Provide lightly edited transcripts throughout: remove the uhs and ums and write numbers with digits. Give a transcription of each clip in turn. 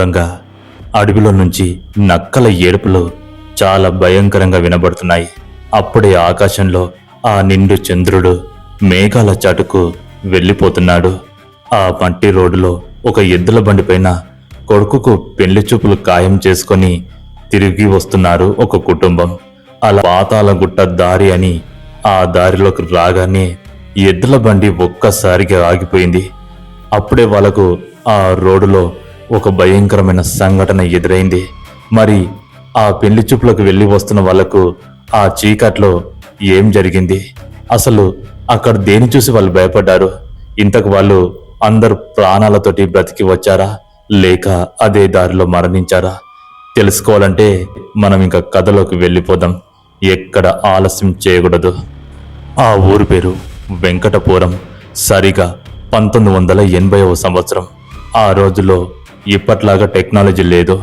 దూరంగా అడవిలో నుంచి నక్కల ఏడుపులు చాలా భయంకరంగా వినబడుతున్నాయి. అప్పుడే ఆకాశంలో ఆ నిండు చంద్రుడు మేఘాల చాటుకు వెళ్ళిపోతున్నాడు. ఆ మట్టి రోడ్డులో ఒక ఎద్దుల బండిపైన కొడుకుకు పెళ్లి చూపులు ఖాయం చేసుకొని తిరిగి వస్తున్నారు ఒక కుటుంబం. అలా పాతాల గుట్ట దారి అని ఆ దారిలోకి రాగానే ఎద్దుల బండి ఒక్కసారిగా ఆగిపోయింది. అప్పుడే వాళ్ళకు ఆ రోడ్డులో ఒక భయంకరమైన సంఘటన ఎదురైంది. మరి ఆ పెళ్లి చూపులకు వెళ్ళి వస్తున్న వాళ్లకు ఆ చీకట్లో ఏం జరిగింది, అసలు అక్కడ దేని చూసి వాళ్ళు భయపడ్డారు, ఇంతకు వాళ్ళు అందరు ప్రాణాలతోటి బ్రతికి వచ్చారా లేక అదే దారిలో మరణించారా? తెలుసుకోవాలంటే మనం ఇంకా కథలోకి వెళ్ళిపోదాం. ఎక్కడ ఆలస్యం చేయకూడదు. ఆ ఊరు పేరు వెంకటపురం. సరిగా 1980వ సంవత్సరం. ఆ రోజుల్లో ఇప్పట్లాగా టెక్నాలజీ లేదు.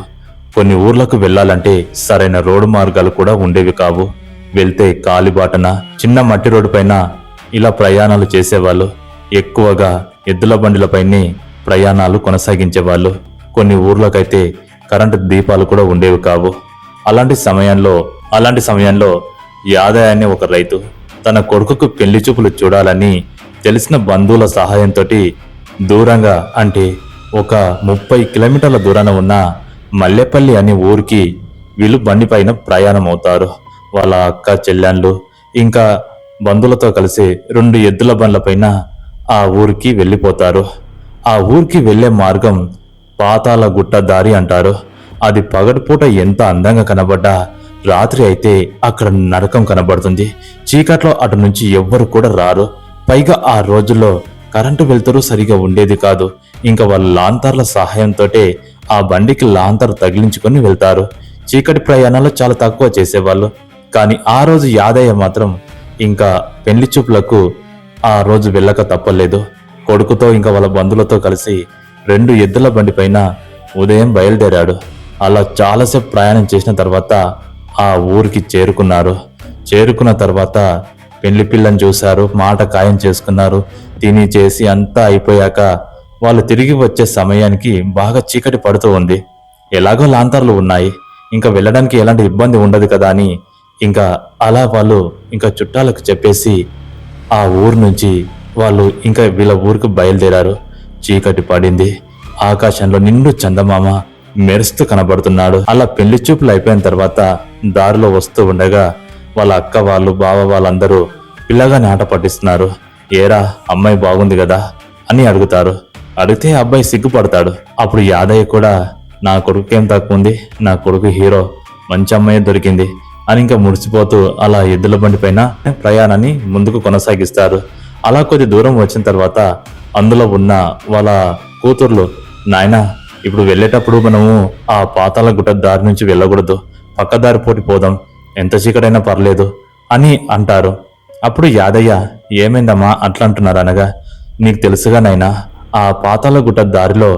కొన్ని ఊర్లకు వెళ్ళాలంటే సరైన రోడ్డు మార్గాలు కూడా ఉండేవి కావు. వెళ్తే కాలిబాటన చిన్న మట్టి రోడ్డు పైన ఇలా ప్రయాణాలు చేసేవాళ్ళు. ఎక్కువగా ఎద్దుల బండిలపైనే ప్రయాణాలు కొనసాగించేవాళ్ళు. కొన్ని ఊర్లకైతే కరెంటు దీపాలు కూడా ఉండేవి కావు. అలాంటి సమయంలో యాదయ్య అనే ఒక రైతు తన కొడుకుకు పెళ్లి చూపులు చూడాలని తెలిసిన బంధువుల సహాయంతో దూరంగా అంటే ఒక 30 కిలోమీటర్ల దూరాన ఉన్న మల్లెపల్లి అనే ఊరికి వీళ్ళు బండిపైన ప్రయాణం అవుతారు. వాళ్ళ అక్క చెల్లెళ్ళు ఇంకా బంధువులతో కలిసి 2 ఎద్దుల బండ్లపైన ఆ ఊరికి వెళ్ళిపోతారు. ఆ ఊరికి వెళ్లే మార్గం పాతాల గుట్ట దారి అంటారు. అది పగటిపూట ఎంత అందంగా కనబడ్డా రాత్రి అయితే అక్కడ నరకం కనబడుతుంది. చీకట్లో అటు నుంచి ఎవ్వరు కూడా రారు. పైగా ఆ రోజుల్లో కరెంటు వెలుతురు సరిగా ఉండేది కాదు. ఇంకా వాళ్ళ లాంతర్ల సహాయంతో ఆ బండికి లాంతర్ తగిలించుకొని వెళ్తారు. చీకటి ప్రయాణాలు చాలా తక్కువ చేసేవాళ్ళు. కానీ ఆ రోజు యాదయ్య మాత్రం ఇంకా పెళ్లి చూపులకు ఆ రోజు వెళ్ళక తప్పలేదు. కొడుకుతో ఇంకా వాళ్ళ బంధువులతో కలిసి 2 ఎద్దుల బండి పైన ఉదయం బయలుదేరాడు. అలా చాలాసేపు ప్రయాణం చేసిన తర్వాత ఆ ఊరికి చేరుకున్నారు. చేరుకున్న తర్వాత పెళ్లి పిల్లని చూశారు, మాట ఖాయం చేసుకున్నారు. తిని చేసి అంతా అయిపోయాక వాళ్ళు తిరిగి వచ్చే సమయానికి బాగా చీకటి పడుతూ ఉంది. ఎలాగో లాంతర్లు ఉన్నాయి, ఇంకా వెళ్ళడానికి ఎలాంటి ఇబ్బంది ఉండదు కదా అని ఇంకా అలా వాళ్ళు ఇంకా చుట్టాలకు చెప్పేసి ఆ ఊరు నుంచి వాళ్ళు ఇంకా వీళ్ళ ఊరికి బయలుదేరారు. చీకటి పడింది. ఆకాశంలో నిండు చందమామ మెరుస్తూ కనబడుతున్నాడు. అలా పెళ్లి చూపులు అయిపోయిన తర్వాత దారిలో వస్తూ ఉండగా వాళ్ళ అక్క వాళ్ళు బావ వాళ్ళందరూ పిల్లగాని ఆట పట్టిస్తున్నారు. ఏరా అమ్మాయి బాగుంది కదా అని అడుగుతారు. అడిగితే అబ్బాయి సిగ్గుపడతాడు. అప్పుడు యాదయ్య కూడా నా కొడుకుకేం తక్కువ ఉంది, నా కొడుకు హీరో, మంచి అమ్మాయి దొరికింది అని ఇంకా మురిసిపోతూ అలా ఎద్దుల బండి పైన ప్రయాణాన్ని ముందుకు కొనసాగిస్తారు. అలా కొద్ది దూరం వచ్చిన తర్వాత అందులో ఉన్న వాళ్ళ కూతుర్లు, నాయనా ఇప్పుడు వెళ్ళేటప్పుడు మనము ఆ పాతాల గుట్ట దారి నుంచి వెళ్ళకూడదు, పక్క దారి పోటీ పోదాం, ఎంత చీకటైనా పర్లేదు అని అంటారు. అప్పుడు యాదయ్య ఏమైందమ్మా అట్లా అంటున్నారు అనగా, నీకు తెలుసుగా నాయనా, ఆ పాతాల గుట్ట దారిలో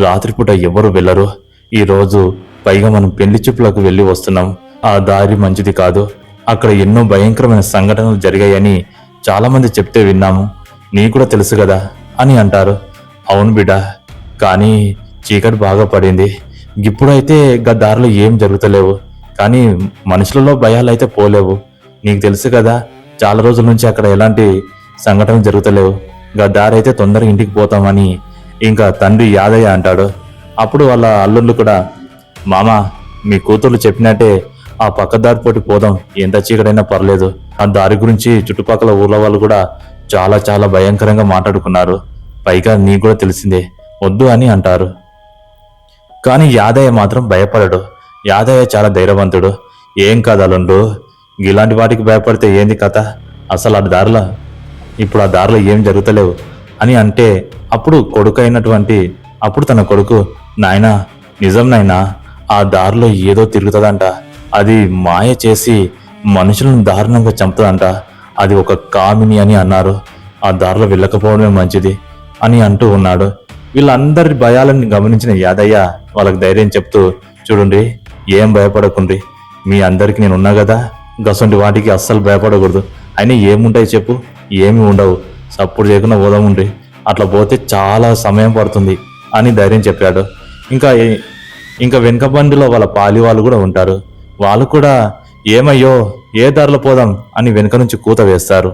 రాత్రిపూట ఎవరు వెళ్ళరు. ఈరోజు పైగా మనం పెళ్లి చూపులకు వెళ్ళి వస్తున్నాం. ఆ దారి మంచిది కాదు. అక్కడ ఎన్నో భయంకరమైన సంఘటనలు జరిగాయని చాలా మంది చెప్తే విన్నాము, నీ కూడా తెలుసు కదా అని అంటారు. అవును బిడ్డ, కానీ చీకటి బాగా పడింది. ఇప్పుడైతే దారిలో ఏం జరుగుతలేవు, కానీ మనుషులలో భయాలైతే పోలేవు. నీకు తెలుసు కదా, చాలా రోజుల నుంచి అక్కడ ఎలాంటి సంఘటనలు జరుగుతలేవు. దారి అయితే తొందరగా ఇంటికి పోతామని ఇంకా తండ్రి యాదయ్య అంటాడు. అప్పుడు వాళ్ళ అల్లుళ్ళు కూడా, మామ మీ కూతుర్లు చెప్పినట్టే ఆ పక్క దారి పోటీ పోదాం, ఎంత చీకటైనా పర్లేదు. ఆ దారి గురించి చుట్టుపక్కల ఊర్ల వాళ్ళు కూడా చాలా చాలా భయంకరంగా మాట్లాడుకున్నారు. పైగా నీకు కూడా తెలిసిందే, వద్దు అని అంటారు. కానీ యాదయ్య మాత్రం భయపడడు. యాదయ్య చాలా ధైర్యవంతుడు. ఏం కాదు అల్లుండు, ఇలాంటి వాటికి భయపడితే ఏంది కథ, అసలు ఇప్పుడు ఆ దారిలో ఏం జరుగుతలేవు అని అంటే అప్పుడు అప్పుడు తన కొడుకు, నాయనా నిజం నాయనా, ఆ దారిలో ఏదో తిరుగుతుందంట, అది మాయ చేసి మనుషులను దారుణంగా చంపుతుందంట, అది ఒక కామిని అని అన్నారు. ఆ దారిలో వెళ్ళకపోవడమే మంచిది అని అంటూ ఉన్నాడు. వీళ్ళందరి భయాలను గమనించిన యాదయ్య వాళ్ళకి ధైర్యం చెప్తూ, చూడండి ఏం భయపడకుండ్రి, మీ అందరికి నేను ఉన్నా కదా, గసంటి వాటికి అస్సలు భయపడకూడదు. అయినా ఏముంటాయి చెప్పు, ఏమి ఉండవు, సప్పుడు చేయకుండా పోదాముండ్రి, అట్లా పోతే చాలా సమయం పడుతుంది అని ధైర్యం చెప్పాడు. ఇంకా ఇంకా వెనక బండిలో వాళ్ళ పాలి వాళ్ళు కూడా ఉంటారు. వాళ్ళు కూడా ఏమయ్యో ఏ దారిలో పోదాం అని వెనక నుంచి కూత వేస్తారు.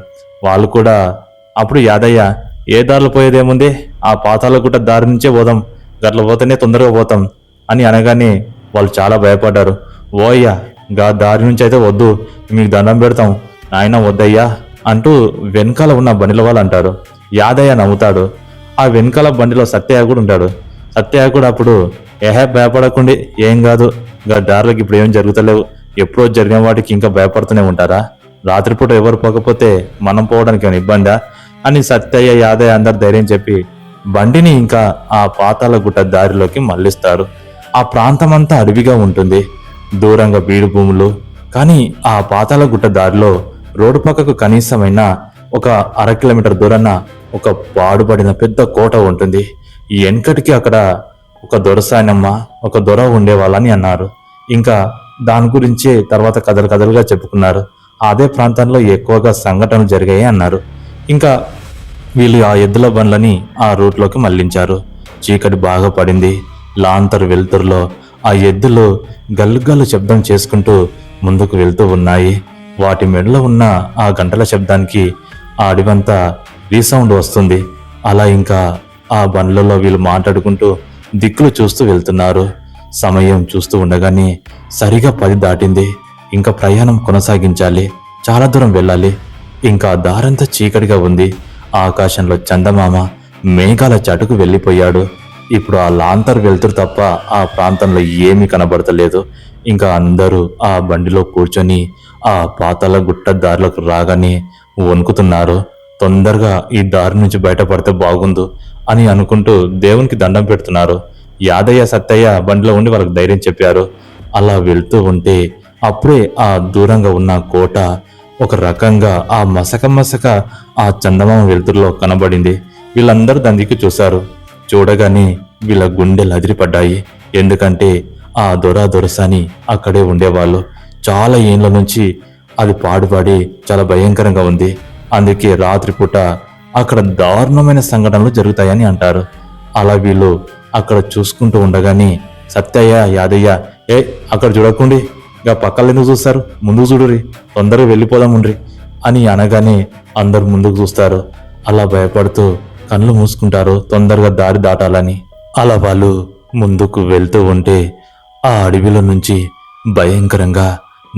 వాళ్ళు కూడా అప్పుడు యాదయ్య ఏ దారిలో పోయేదేముంది, ఆ పాతాల గుట్ట దారి నుంచే పోదాం, గట్ల పోతేనే తొందరగా పోతాం అని అనగానే వాళ్ళు చాలా భయపడ్డారు. ఓ అయ్యా గా దారి నుంచి అయితే వద్దు, మీకు దండం పెడతాం, నాయన వద్దయ్యా అంటూ వెనకాల ఉన్న బండిల వాళ్ళు అంటారు. యాదయ్య నవ్వుతాడు. ఆ వెనకాల బండిలో సత్యయ్య కూడా ఉంటాడు. సత్యయ్య కూడా అప్పుడు భయపడకండి, ఏం కాదు, గా దారిలోకి ఇప్పుడు ఏం జరుగుతలేవు, ఎప్పుడో జరిగిన వాటికి ఇంకా భయపడుతూనే ఉంటారా, రాత్రిపూట ఎవరు పోకపోతే మనం పోవడానికి ఏమైనా ఇబ్బందా అని సత్యయ్య యాదయ్య అందరు ధైర్యం చెప్పి బండిని ఇంకా ఆ పాతాల గుట్ట దారిలోకి మళ్లిస్తారు. ఆ ప్రాంతమంతా అడవిగా ఉంటుంది, దూరంగా బీడు భూములు. కానీ ఆ పాతాల గుట్ట దారిలో రోడ్డు పక్కకు కనీసమైన ఒక 1/2 కిలోమీటర్ దూరాన ఒక పాడుపడిన పెద్ద కోట ఉంటుంది. ఈ వెనకటికి అక్కడ ఒక దొరసాయనమ్మ, ఒక దొర ఉండేవాళ్ళని అన్నారు. ఇంకా దాని గురించే తర్వాత కథలు కథలుగా చెప్పుకున్నారు. అదే ప్రాంతంలో ఎక్కువగా సంఘటనలు జరిగాయి అన్నారు. ఇంకా వీళ్ళు ఆ ఎద్దుల బండ్లని ఆ రూట్లోకి మళ్లించారు. చీకటి బాగా పడింది. లాంతరు వెలుతురులో ఆ ఎద్దులు గల్లుగల్లు శబ్దం చేసుకుంటూ ముందుకు వెళ్తూ ఉన్నాయి. వాటి మెడలో ఉన్న ఆ గంటల శబ్దానికి ఆ అడివంతా రీసౌండ్ వస్తుంది. అలా ఇంకా ఆ బండ్లలో వీళ్ళు మాట్లాడుకుంటూ దిక్కులు చూస్తూ వెళ్తున్నారు. సమయం చూస్తూ ఉండగానే సరిగా 10 దాటింది. ఇంకా ప్రయాణం కొనసాగించాలి, చాలా దూరం వెళ్ళాలి. ఇంకా దారంతా చీకటిగా ఉంది. ఆకాశంలో చందమామ మేఘాల చాటుకు వెళ్ళిపోయాడు. ఇప్పుడు ఆ లాంతర్ వెళ్తురు తప్ప ఆ ప్రాంతంలో ఏమీ కనబడతలేదు. ఇంకా అందరూ ఆ బండిలో కూర్చొని ఆ పాతాల గుట్ట దారిలోకి రాగానే వణుకుతున్నారు. తొందరగా ఈ దారి నుంచి బయటపడితే బాగుండు అని అనుకుంటూ దేవునికి దండం పెడుతున్నారు. యాదయ్య సత్తయ్య బండిలో ఉండి వాళ్ళకి ధైర్యం చెప్పారు. అలా వెళ్తూ ఉంటే అప్పుడే ఆ దూరంగా ఉన్న కోట ఒక రకంగా ఆ మసక ఆ చందమామ వెలుతురులో కనబడింది. వీళ్ళందరూ దాని దిక్కు చూశారు. చూడగానే వీళ్ళ గుండెలు అదిరిపడ్డాయి. ఎందుకంటే ఆ దొరసాని అక్కడే ఉండేవాళ్ళు. చాలా ఏండ్ల నుంచి అది పాడుపడి చాలా భయంకరంగా ఉంది. అందుకే రాత్రిపూట అక్కడ దారుణమైన సంఘటనలు జరుగుతాయని అంటారు. అలా వీళ్ళు అక్కడ చూసుకుంటూ ఉండగానే సత్యయ్య యాదయ్య అక్కడ చూడకండి, ఇక పక్కలు ఎందుకు చూస్తారు, ముందుకు చూడురి, తొందరగా వెళ్ళిపోదాముండ్రి అని అనగానే అందరు ముందుకు చూస్తారు. అలా భయపడుతూ కళ్ళు మూసుకుంటారు తొందరగా దారి దాటాలని. అలా వాళ్ళు ముందుకు వెళ్తూ ఉంటే ఆ అడవిలో నుంచి భయంకరంగా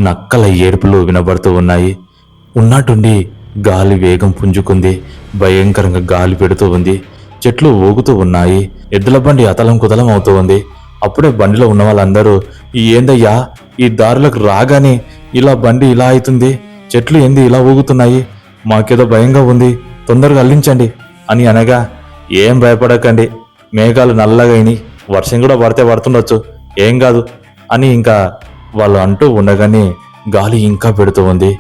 నక్కల ఏడుపులు వినబడుతూ ఉన్నాయి. ఉన్నట్టుండి గాలి వేగం పుంజుకుంది. భయంకరంగా గాలి పెడుతూ ఉంది. చెట్లు ఊగుతూ ఉన్నాయి. ఎద్దుల బండి అతలం కుతలం అవుతూ ఉంది. అప్పుడే బండిలో ఉన్న వాళ్ళందరూ ఏందయ్యా ఈ దారిలోకి రాగానే ఇలా బండి ఇలా అవుతుంది, చెట్లు ఏంది ఇలా ఊగుతున్నాయి, మాకేదో భయంగా ఉంది, తొందరగా అల్లించండి అని అనగా ఏం భయపడకండి, మేఘాలు నల్లగైని వర్షం కూడా పడుతుండొచ్చు, ఏం కాదు అని ఇంకా వాళ్ళు అంటూ ఉండగానే గాలి ఇంకా పెడుతూ ఉంది.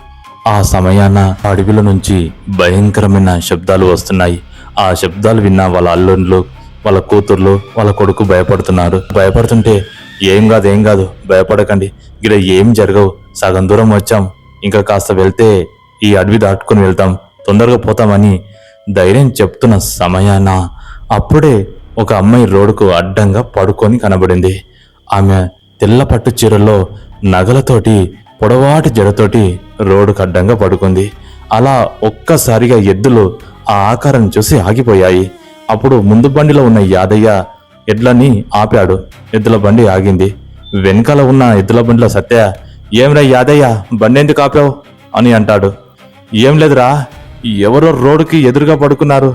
ఆ సమయాన అడవిలో నుంచి భయంకరమైన శబ్దాలు వస్తున్నాయి. ఆ శబ్దాలు విన్న వాళ్ళ అల్లుళ్ళు, వాళ్ళ కూతుర్లు, వాళ్ళ కొడుకు భయపడుతుంటే ఏం కాదు భయపడకండి, ఇక్కడ ఏం జరగవు, సగం దూరం వచ్చాం, ఇంకా కాస్త వెళ్తే ఈ అడవి దాటుకుని వెళ్తాం, తొందరగా పోతామని ధైర్యం చెప్తున్న సమయాన అప్పుడే ఒక అమ్మాయి రోడ్డుకు అడ్డంగా పడుకొని కనబడింది. ఆమె తెల్ల పట్టు చీరలో నగలతోటి పొడవాటి జడతోటి రోడ్డుకు అడ్డంగా పడుకుంది. అలా ఒక్కసారిగా ఎద్దులు ఆ ఆకారం చూసి ఆగిపోయాయి. అప్పుడు ముందు బండిలో ఉన్న యాదయ్య ఎడ్లని ఆపాడు. ఎద్దుల బండి ఆగింది. వెనకాల ఉన్న ఎద్దుల బండిలో సత్య ఏమ్రా యాదయ్య బండి ఎందుకు ఆపావు అని అంటాడు. ఏం లేదురా, ఎవరో రోడ్డుకి ఎదురుగా పడుకున్నారు,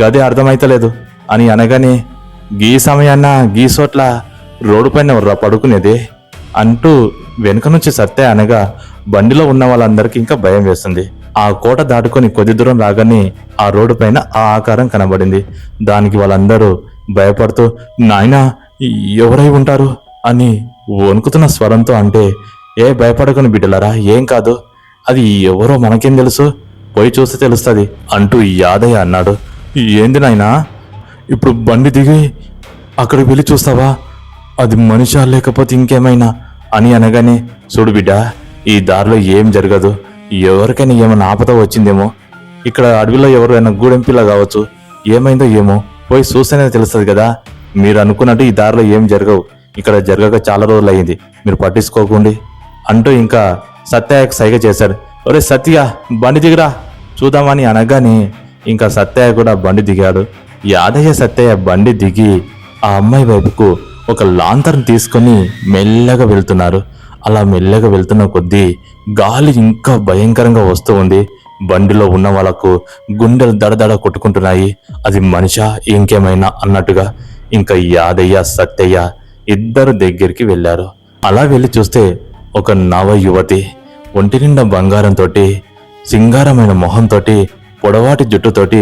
గదే అర్థమైతలేదు అని అనగానే గీ సమయాన్న గీ చోట్ల రోడ్డు పైన ఎవర్రా పడుకునేది అంటూ వెనుక నుంచి సత్య అనగా బండిలో ఉన్న వాళ్ళందరికీ ఇంకా భయం వేస్తుంది. ఆ కోట దాటుకొని కొద్ది దూరం రాగానే ఆ రోడ్డు పైన ఆ ఆకారం కనబడింది. దానికి వాళ్ళందరూ భయపడుతూ నాయనా ఎవరై ఉంటారు అని వణుకుతున్న స్వరంతో అంటే భయపడకుని బిడ్డలరా, ఏం కాదు, అది ఎవరో మనకేం తెలుసు, పోయి చూస్తే తెలుస్తుంది అంటూ యాదయ్య అన్నాడు. ఏంది నాయనా, ఇప్పుడు బండి దిగి అక్కడికి వెళ్ళి చూస్తావా, అది మనిషా లేకపోతే ఇంకేమైనా అని అనగానే చూడు బిడ్డ, ఈ దారిలో ఏం జరగదు, ఎవరికైనా ఏమైనా ఆపద వచ్చిందేమో, ఇక్కడ అడవిలో ఎవరైనా గూడెంపిల్ల కావచ్చు, ఏమైందో ఏమో, పోయి చూస్తేనే తెలుస్తుంది కదా, మీరు అనుకున్నట్టు ఈ దారిలో ఏం జరగవు, ఇక్కడ జరగక చాలా రోజులు అయింది, మీరు పట్టించుకోకండి అంటూ ఇంకా సత్యయ్యకు సైగ చేశాడు. ఒరే సత్య, బండి దిగిరా చూద్దామని అనగానే ఇంకా సత్యయ్య కూడా బండి దిగాడు. యాదయ్య సత్యయ్య బండి దిగి ఆ అమ్మాయి వైపుకు ఒక లాంతర్ని తీసుకొని మెల్లగా వెళ్తున్నారు. అలా మెల్లగా వెళ్తున్న కొద్దీ గాలి ఇంకా భయంకరంగా వస్తూ ఉంది. బండిలో ఉన్న వాళ్ళకు గుండెలు దడదడ కొట్టుకుంటున్నాయి. అది మనిషా ఇంకేమైనా అన్నట్టుగా ఇంకా యాదయ్య సత్యయ్య ఇద్దరు దగ్గరికి వెళ్ళారు. అలా వెళ్ళి చూస్తే ఒక నవ యువతి ఒంటి నిండా బంగారంతో, సింగారమైన మొహంతోటి, పొడవాటి జుట్టుతోటి,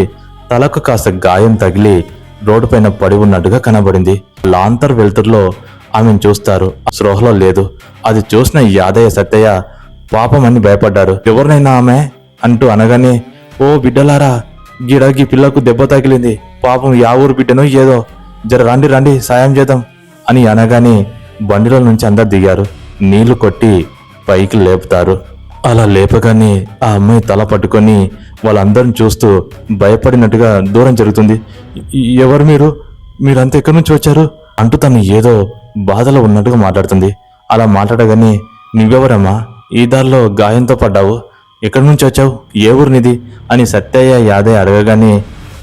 తలకు కాస్త గాయం తగిలి రోడ్డుపైన పడి ఉన్నట్టుగా కనబడింది. లాంతర్ వెలుతురులో ఆమెను చూస్తారు. స్పృహలో లేదు. అది చూసిన యాదయ్య సత్యయ్య పాపమని భయపడ్డారు. ఎవరినైనా ఆమె అంటూ అనగానే, ఓ బిడ్డలారా, గీ పిల్లకు దెబ్బ తగిలింది, పాపం యా ఊరు బిడ్డనో ఏదో, జర రండి రండి సాయం చేద్దాం అని అనగానే బండిలో నుంచి అందరు దిగారు. నీళ్లు కొట్టి పైకి లేపుతారు. అలా లేపగానే ఆ అమ్మాయి తల పట్టుకొని వాళ్ళందరిని చూస్తూ భయపడినట్టుగా దూరం జరుగుతుంది. ఎవరు మీరంతా ఎక్కడి నుంచి వచ్చారు అంటూ తను ఏదో బాధలో ఉన్నట్టుగా మాట్లాడుతుంది. అలా మాట్లాడగానే, నువ్వెవరమ్మా, ఈ దారిలో గాయంతో పడ్డావు, ఎక్కడి నుంచి వచ్చావు, ఏ ఊరినిది అని సత్యయ్య యాదయ్య అడగగానే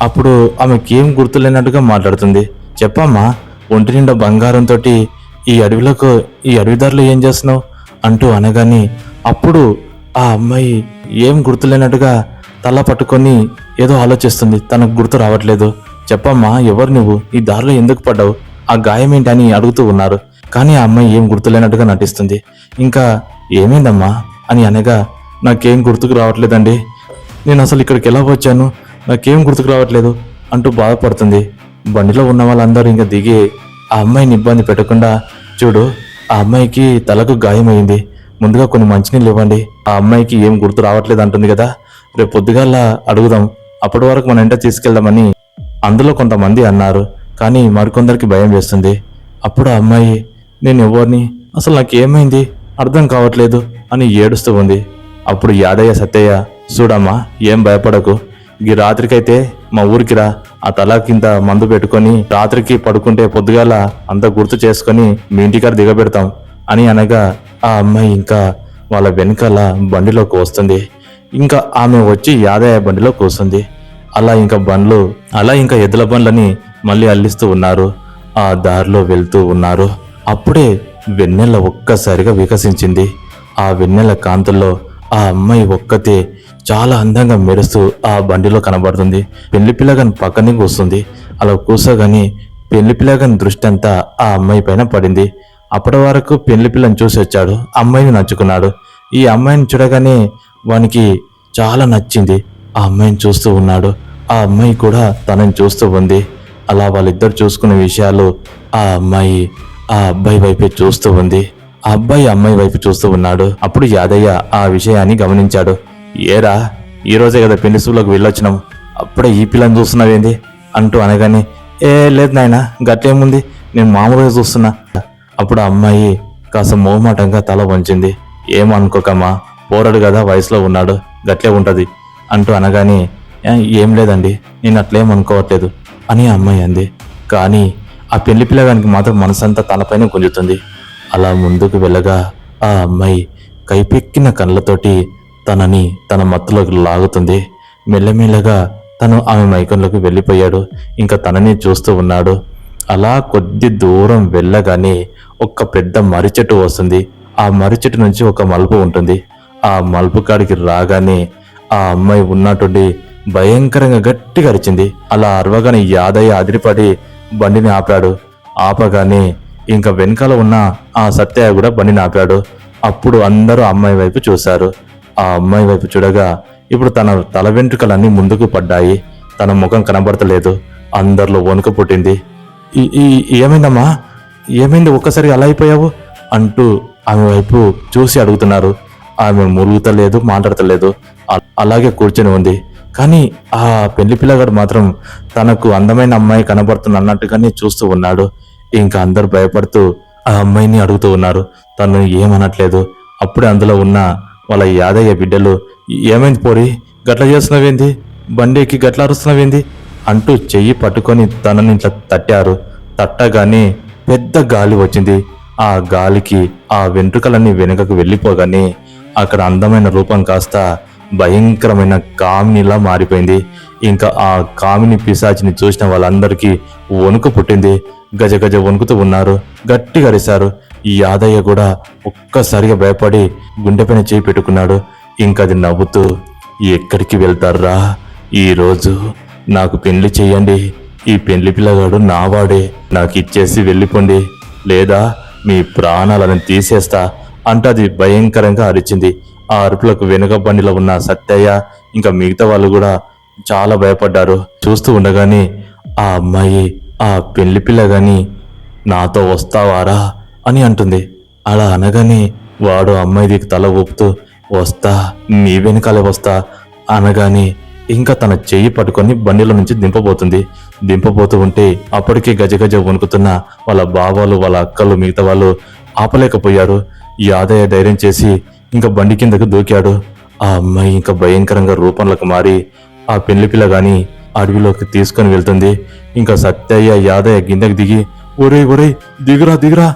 అప్పుడు ఆమెకేం గుర్తులేనట్టుగా మాట్లాడుతుంది. చెప్పమ్మా, ఒంటి నిండా బంగారంతో ఈ అడవి దారిలో ఏం చేస్తున్నావు అంటూ అనగానే అప్పుడు ఆ అమ్మాయి ఏం గుర్తులేనట్టుగా తల పట్టుకొని ఏదో ఆలోచిస్తుంది. తనకు గుర్తు రావట్లేదు. చెప్పమ్మా, ఎవరు నువ్వు, ఈ దారిలో ఎందుకు పడ్డావు, ఆ గాయం ఏంటని అడుగుతూ ఉన్నారు. కానీ ఆ అమ్మాయి ఏం గుర్తులేనట్టుగా నటిస్తుంది. ఇంకా ఏమైందమ్మా అని అనగా, నాకేం గుర్తుకు రావట్లేదండి, నేను అసలు ఇక్కడికి ఎలా వచ్చాను, నాకేం గుర్తుకు రావట్లేదు అంటూ బాధపడుతుంది. బండిలో ఉన్న వాళ్ళందరూ ఇంకా దిగి ఆ అమ్మాయిని ఇబ్బంది పెట్టకుండా, చూడు ఆ అమ్మాయికి తలకు గాయమైంది, ముందుగా కొన్ని మంచినీళ్ళు ఇవ్వండి, ఆ అమ్మాయికి ఏం గుర్తు రావట్లేదు అంటుంది కదా, రేపు పొద్దుగాల అడుగుదాం, అప్పటి వరకు మన ఇంట తీసుకెళ్దామని అందులో కొంతమంది అన్నారు. కానీ మరికొందరికి భయం వేస్తుంది. అప్పుడు ఆ అమ్మాయి, నేను ఎవరిని, అసలు నాకేమైంది అర్థం కావట్లేదు అని ఏడుస్తూ ఉంది. అప్పుడు యాదయ్య సత్యయ్య, చూడమ్మా, ఏం భయపడకు, ఈ రాత్రికైతే మా ఊరికి రా, ఆ తలాకింత మందు పెట్టుకొని రాత్రికి పడుకుంటే పొద్దుగాల అంతా గుర్తు చేసుకొని మీ ఇంటికాడ దిగబెడతాం అని అనగా ఆ అమ్మాయి ఇంకా వాళ్ళ వెనకాల బండిలోకి వస్తుంది. ఇంకా ఆమె వచ్చి యాదయ్య బండిలో కూస్తుంది. అలా ఇంకా ఎద్దుల బండ్లని మళ్ళీ అల్లిస్తూ ఉన్నారు. ఆ దారిలో వెళ్తూ ఉన్నారు. అప్పుడే వెన్నెల ఒక్కసారిగా వికసించింది. ఆ వెన్నెల కాంతుల్లో ఆ అమ్మాయి ఒక్కతే చాలా అందంగా మెరుస్తూ ఆ బండిలో కనబడుతుంది. పెళ్లి పిల్లగాని పక్కనే కూస్తుంది. అలా కూర్చోగాని పెళ్లి పిల్లగాని దృష్టి అంతా ఆ అమ్మాయి పైన పడింది. అప్పటి వరకు పెళ్లి పిల్లని చూసి వచ్చాడు, అమ్మాయిని నచ్చుకున్నాడు. ఈ అమ్మాయిని చూడగానే వానికి చాలా నచ్చింది. ఆ అమ్మాయిని చూస్తూ ఉన్నాడు. ఆ అమ్మాయి కూడా తనని చూస్తూ ఉంది. అలా వాళ్ళిద్దరు చూసుకునే విషయాలు ఆ అమ్మాయి ఆ అబ్బాయి వైపే చూస్తూ ఉంది. ఆ అబ్బాయి అమ్మాయి వైపు చూస్తూ ఉన్నాడు. అప్పుడు యాదయ్య ఆ విషయాన్ని గమనించాడు. ఏరా, ఈ రోజే కదా పెళ్లి సూలోకి వెళ్ళొచ్చినాం, అప్పుడే ఈ పిల్లని చూస్తున్నావేంది అంటూ అనగానే, ఏ లేదు నాయన, గట్లేముంది, నేను మామూలుగా చూస్తున్నా. అప్పుడు ఆ అమ్మాయి కాస్త మోహమాటంగా తల వంచింది. ఏమనుకోకమ్మా, పోరాడు కదా, వయసులో ఉన్నాడు, గట్లే ఉంటది అంటూ అనగానే, ఏం లేదండి, నేను అట్లేం అనుకోవట్లేదు అని ఆ అమ్మాయి అంది. కానీ ఆ పెళ్లి పిల్లగానికి మాత్రం మనసంతా తనపైన గుంజుతుంది. అలా ముందుకు వెళ్ళగా ఆ అమ్మాయి కైపెక్కిన కళ్ళతోటి తనని తన మత్తులోకి లాగుతుంది. మెల్లమెల్లగా తను ఆమె మైకంలోకి వెళ్ళిపోయాడు. ఇంకా తనని చూస్తూ ఉన్నాడు. అలా కొద్ది దూరం వెళ్ళగానే ఒక పెద్ద మర్రి చెట్టు వస్తుంది. ఆ మర్రి చెట్టు నుంచి ఒక మలుపు ఉంటుంది. ఆ మలుపు కాడికి రాగానే ఆ అమ్మాయి ఉన్నట్టుండి భయంకరంగా గట్టిగా అరిచింది. అలా అరవగానే యాదయ్య అదిరిపడి బండిని ఆపాడు. ఆపగానే ఇంకా వెనకాల ఉన్న ఆ సత్యయ్య కూడా బండిని ఆపాడు. అప్పుడు అందరూ అమ్మాయి వైపు చూశారు. ఆ అమ్మాయి వైపు చూడగా ఇప్పుడు తన తల వెంట్రుకలన్నీ ముందుకు పడ్డాయి. తన ముఖం కనబడతలేదు. అందరిలో వణుకు పుట్టింది. ఏమైందమ్మా, ఏమైంది, ఒక్కసారి అలా అయిపోయావు అంటూ ఆమె వైపు చూసి అడుగుతున్నారు. ఆమె మురుగుతలేదు, మాట్లాడతలేదు, అలాగే కూర్చొని ఉంది. కానీ ఆ పెళ్లి పిల్లగాడు మాత్రం తనకు అందమైన అమ్మాయి కనబడుతుంది అన్నట్టుగానే చూస్తూ ఉన్నాడు. ఇంకా అందరు భయపడుతూ ఆ అమ్మాయిని అడుగుతూ ఉన్నారు. తను ఏమనట్లేదు. అప్పుడే అందులో ఉన్న వాళ్ళ యాదయ్య బిడ్డలు, ఏమైంది పోరి, గట్ల చేస్తున్నావేంది, బండి ఎక్కి గట్ల అరుస్తున్నావేంది అంటూ చెయ్యి పట్టుకొని తనని ఇట్లా తట్టారు. తట్టగానే పెద్ద గాలి వచ్చింది. ఆ గాలికి ఆ వెంట్రుకలన్నీ వెనుకకు వెళ్ళిపోగానే అక్కడ అందమైన రూపం కాస్త భయంకరమైన కామినిలా మారిపోయింది. ఇంకా ఆ కామిని పిశాచిని చూసిన వాళ్ళందరికీ వణుకు పుట్టింది. గజ గజ వణుకుతూ ఉన్నారు, గట్టిగా అరిశారు. ఈ యాదయ్య కూడా ఒక్కసారిగా భయపడి గుండెపైన చేయి పెట్టుకున్నాడు. ఇంకది నవ్వుతూ, ఎక్కడికి వెళ్తారా? ఈరోజు నాకు పెళ్లి చెయ్యండి. ఈ పెళ్లి పిల్లగాడు నావాడే, నాకు ఇచ్చేసి వెళ్ళిపోండి, లేదా మీ ప్రాణాలను తీసేస్తా అంటూ అది భయంకరంగా అరిచింది. ఆ అరుపులకు వెనుక బండిలో ఉన్న సత్యయ్య ఇంకా మిగతా వాళ్ళు కూడా చాలా భయపడ్డారు. చూస్తూ ఉండగానే ఆ అమ్మాయి, ఆ పెళ్లి పిల్ల గాని నాతో వస్తావారా అని అంటుంది. అలా అనగానే వాడు అమ్మాయి దిక్కు తల ఊపుతూ, వస్తా, నీ వెనకాలే వస్తా అనగానే ఇంకా తన చెయ్యి పట్టుకొని బండిలో నుంచి దింపబోతూ ఉంటే అప్పటికే గజగజ వణుకుతున్న వాళ్ళ బావాలు, వాళ్ళ అక్కలు, మిగతా వాళ్ళు ఆపలేకపోయారు. యాదయ్య ధైర్యం చేసి ఇంకా బండి కిందకు దూకాడు. ఆ అమ్మాయి ఇంకా భయంకరంగా రూపంలోకి మారి ఆ పెళ్లి పిల్ల గాని అడవిలోకి తీసుకొని వెళ్తుంది. ఇంకా సత్యయ్య, యాదయ్య కిందకి దిగి, ఒరేయ్ దిగురా దిగురా,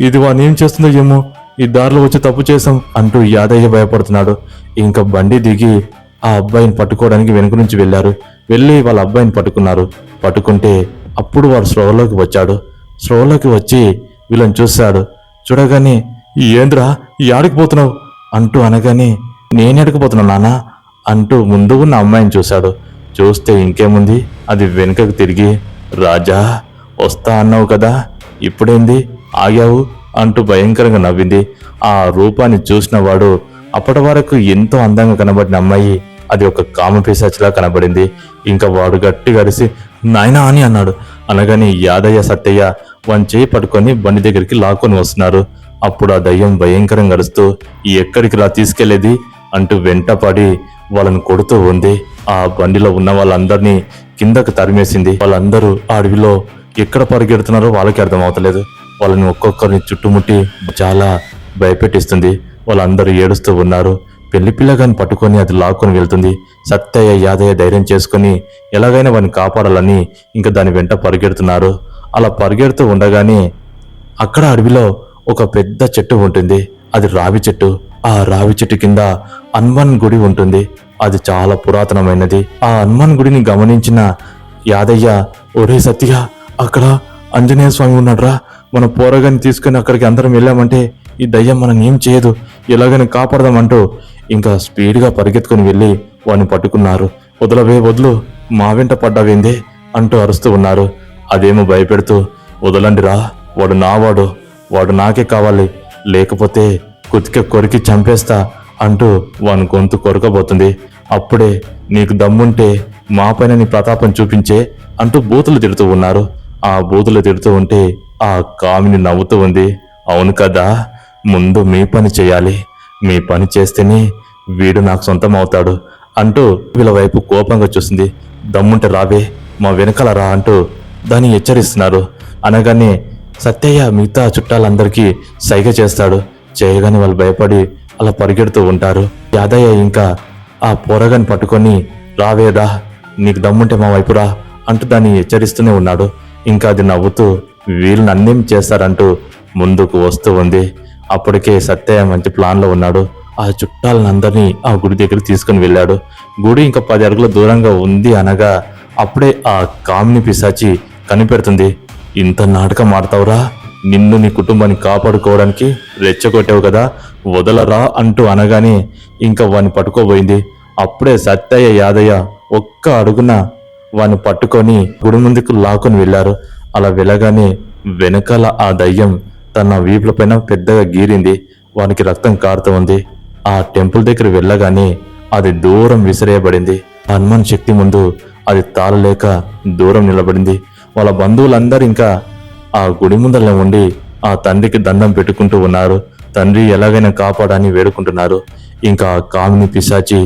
ఇది వానేం చేస్తుందో ఏమో, ఈ దారిలో వచ్చి తప్పు చేశాం అంటూ యాదయ్య భయపడుతున్నాడు. ఇంకా బండి దిగి ఆ అబ్బాయిని పట్టుకోవడానికి వెనుక నుంచి వెళ్ళి వాళ్ళ అబ్బాయిని పట్టుకుంటే అప్పుడు వాడు స్రోలోకి వచ్చి వీళ్ళని చూడగానే, ఏంద్రా యాడికి పోతున్నావు అంటూ అనగానే, నేనెడకపోతున్నా నాన్న అంటూ ముందు ఉన్న అమ్మాయిని చూస్తే ఇంకేముంది, అది వెనుకకు తిరిగి, రాజా వస్తా అన్నావు కదా, ఇప్పుడేంది ఆగావు అంటూ భయంకరంగా నవ్వింది. ఆ రూపాన్ని చూసిన వాడు అప్పటి వరకు ఎంతో అందంగా కనబడిన అమ్మాయి అది ఒక కామపిశాచిలా కనబడింది. ఇంకా వాడు గట్టిగా అరిసి నాయనా అని అన్నాడు. అనగానే యాదయ్య, సత్తయ్య వాని చేయి పట్టుకొని బండి దగ్గరికి లాక్కొని వస్తున్నారు. అప్పుడు ఆ దయ్యం భయంకరంగా అరుస్తూ, ఎక్కడికి రా తీసుకెళ్లేది అంటూ వెంటపడి వాళ్ళని కొడుతూ ఉంది. ఆ బండిలో ఉన్న వాళ్ళందరినీ కిందకు తరిమేసింది. వాళ్ళందరూ ఆ అడవిలో ఎక్కడ పరిగెడుతున్నారో వాళ్ళకి అర్థమవుతలేదు. వాళ్ళని ఒక్కొక్కరిని చుట్టుముట్టి చాలా భయపెట్టిస్తుంది. వాళ్ళందరూ ఏడుస్తూ ఉన్నారు. పెళ్లి పిల్లగాని పట్టుకొని అది లాక్కొని వెళ్తుంది. సత్తయ్య, యాదయ్య ధైర్యం చేసుకుని ఎలాగైనా వాడిని కాపాడాలని ఇంకా దాని వెంట పరిగెడుతున్నారు. అలా పరిగెడుతూ ఉండగానే అక్కడ అడవిలో ఒక పెద్ద చెట్టు ఉంటుంది. అది రావి చెట్టు. ఆ రావి చెట్టు కింద హనుమాన్ గుడి ఉంటుంది. అది చాలా పురాతనమైనది. ఆ హనుమాన్ గుడిని గమనించిన యాదయ్య, ఒరే సత్య, అక్కడ ఆంజనేయ స్వామి ఉన్నాడ్రా, మన పోరగాన్ని తీసుకుని అక్కడికి అందరం వెళ్ళామంటే ఈ దయ్యం మనం ఏం చేయదు, ఎలాగైనా కాపాడదామంటూ ఇంకా స్పీడ్గా పరిగెత్తుకుని వెళ్ళి వాడిని పట్టుకున్నారు. వదలు, మా వెంట పడ్డావేందే అంటూ అరుస్తూ ఉన్నారు. అదేమో భయపెడుతూ, వదలండిరా, వాడు నావాడు, వాడు నాకే కావాలి, లేకపోతే కుతిక కొరికి చంపేస్తా అంటూ వాని గొంతు కొరకబోతుంది. అప్పుడే నీకు దమ్ముంటే మా పైన నీ ప్రతాపం చూపించే అంటూ బూతులు తిడుతూ ఉన్నారు. ఆ బూతులు తిడుతూ ఉంటే ఆ కామిని నవ్వుతూ ఉంది. అవును కదా, ముందు మీ పని చేయాలి, మీ పని చేస్తేనే వీడు నాకు సొంతం అవుతాడు అంటూ వీళ్ళ వైపు కోపంగా చూసింది. దమ్ముంటే రావే, మా వెనకాల రా అంటూ దాన్ని హెచ్చరిస్తున్నారు. అనగానే సత్యయ్య మిగతా చుట్టాలందరికీ సైగ చేస్తాడు. చేయగానే వాళ్ళు భయపడి అలా పరిగెడుతూ ఉంటారు. యాదయ్య ఇంకా ఆ పోరగాన్ని పట్టుకొని, రావేదా, నీకు దమ్ముంటే మా వైపు రా అంటూ దాన్ని హెచ్చరిస్తూనే ఉన్నాడు. ఇంకా అది నవ్వుతూ వీళ్ళు నన్నేం చేస్తారంటూ ముందుకు వస్తూ ఉంది. అప్పటికే సత్యయ్య మంచి ప్లాన్లో ఉన్నాడు. ఆ చుట్టాలందరినీ ఆ గుడి దగ్గరికి తీసుకుని వెళ్ళాడు. గుడి ఇంకా 10 అడుగుల దూరంగా ఉంది అనగా అప్పుడే ఆ కామిని పిశాచి కనిపెడుతుంది. ఇంత నాటకం ఆడతావురా, నిన్ను నీ కుటుంబాన్ని కాపాడుకోవడానికి రెచ్చగొట్టావు కదా, వదలరా అంటూ అనగానే ఇంకా వాడిని పట్టుకోబోయింది. అప్పుడే సత్తయ్య, యాదయ్య ఒక్క అడుగున వాడిని పట్టుకొని గుడి ముందుకు లాక్కొని వెళ్ళారు. అలా వెళ్ళగానే వెనకాల ఆ దయ్యం తన వీపుల పైన పెద్దగా గీరింది. వానికి రక్తం కారుతూ ఉంది. ఆ టెంపుల్ దగ్గర వెళ్ళగానే అది దూరం విసిరేయబడింది. హనుమాన్ శక్తి ముందు అది తాళలేక దూరం నిలబడింది. వాళ్ళ బంధువులందరూ ఇంకా ఆ గుడి ముందర ఉండి ఆ తండ్రికి దండం పెట్టుకుంటూ ఉన్నారు. తండ్రి ఎలాగైనా కాపాడని వేడుకుంటున్నారు. ఇంకా ఆ కామిని పిశాచి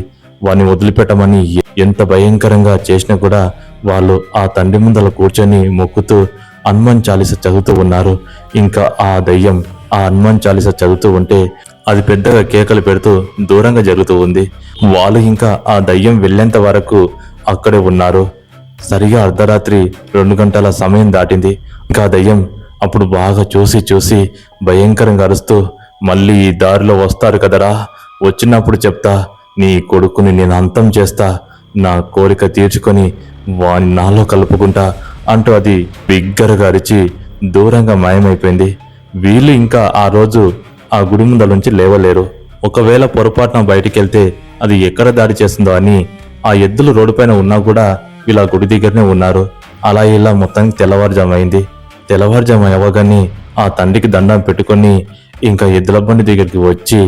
వాడిని వదిలిపెట్టమని ఎంత భయంకరంగా చేసినా కూడా వాళ్ళు ఆ తండ్రి ముందర కూర్చొని మొక్కుతూ హనుమాన్ చాలీస చదువుతూ ఉన్నారు. ఇంకా ఆ దయ్యం ఆ హనుమాన్ చాలీస చదువుతూ ఉంటే అది పెద్దగా కేకలు పెడుతూ దూరంగా జరుగుతూ ఉంది. వాళ్ళు ఇంకా ఆ దయ్యం వెళ్ళేంత వరకు అక్కడే ఉన్నారు. సరిగా అర్ధరాత్రి 2 గంటల సమయం దాటింది. ఇంకా దయ్యం అప్పుడు బాగా చూసి చూసి భయంకరంగా అరుస్తూ, మళ్ళీ ఈ దారిలో వస్తారు కదరా, వచ్చినప్పుడు చెప్తా, నీ కొడుకుని నేను అంతం చేస్తా, నా కోరిక తీర్చుకొని వాని నాలో కలుపుకుంటా అంటూ అది బిగ్గరగా అరిచి దూరంగా మాయమైపోయింది. వీళ్ళు ఇంకా ఆ రోజు ఆ గుడి ముందల నుంచి లేవలేరు. ఒకవేళ పొరపాటున బయటికెళ్తే అది ఎక్కడ దాడి చేస్తుందో అని ఆ ఎద్దులు రోడ్డుపైన ఉన్నా కూడా వీళ్ళ గుడి దగ్గరనే ఉన్నారు. అలా ఇలా మొత్తానికి తెల్లవారుజామైంది. తెల్లవారుజాము అవ్వగానే ఆ తండ్రికి దండం పెట్టుకొని ఇంకా ఎద్దుల బండి దగ్గరికి వచ్చి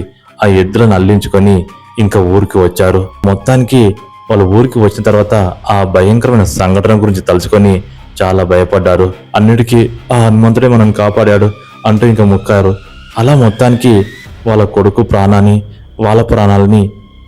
ఆ ఎద్దులను అల్లించుకొని ఇంకా ఊరికి వచ్చారు. మొత్తానికి వాళ్ళు ఊరికి వచ్చిన తర్వాత ఆ భయంకరమైన సంఘటన గురించి తలుచుకొని చాలా భయపడ్డారు. అన్నిటికీ ఆ హనుమంతుడే మనం కాపాడాడు అంటూ ఇంకా మొక్కారు. అలా మొత్తానికి వాళ్ళ కొడుకు ప్రాణాన్ని, వాళ్ళ ప్రాణాలని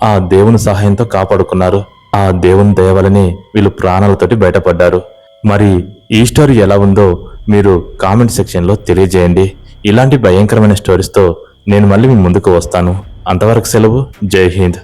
ఆ దేవుని సహాయంతో కాపాడుకున్నారు. ఆ దేవుని దయ వల్లనే వీళ్ళు ప్రాణాలతోటి బయటపడ్డారు. మరి ఈ స్టోరీ ఎలా ఉందో మీరు కామెంట్ సెక్షన్లో తెలియజేయండి. ఇలాంటి భయంకరమైన స్టోరీస్తో నేను మళ్ళీ మీ ముందుకు వస్తాను. అంతవరకు సెలవు. జై హింద్.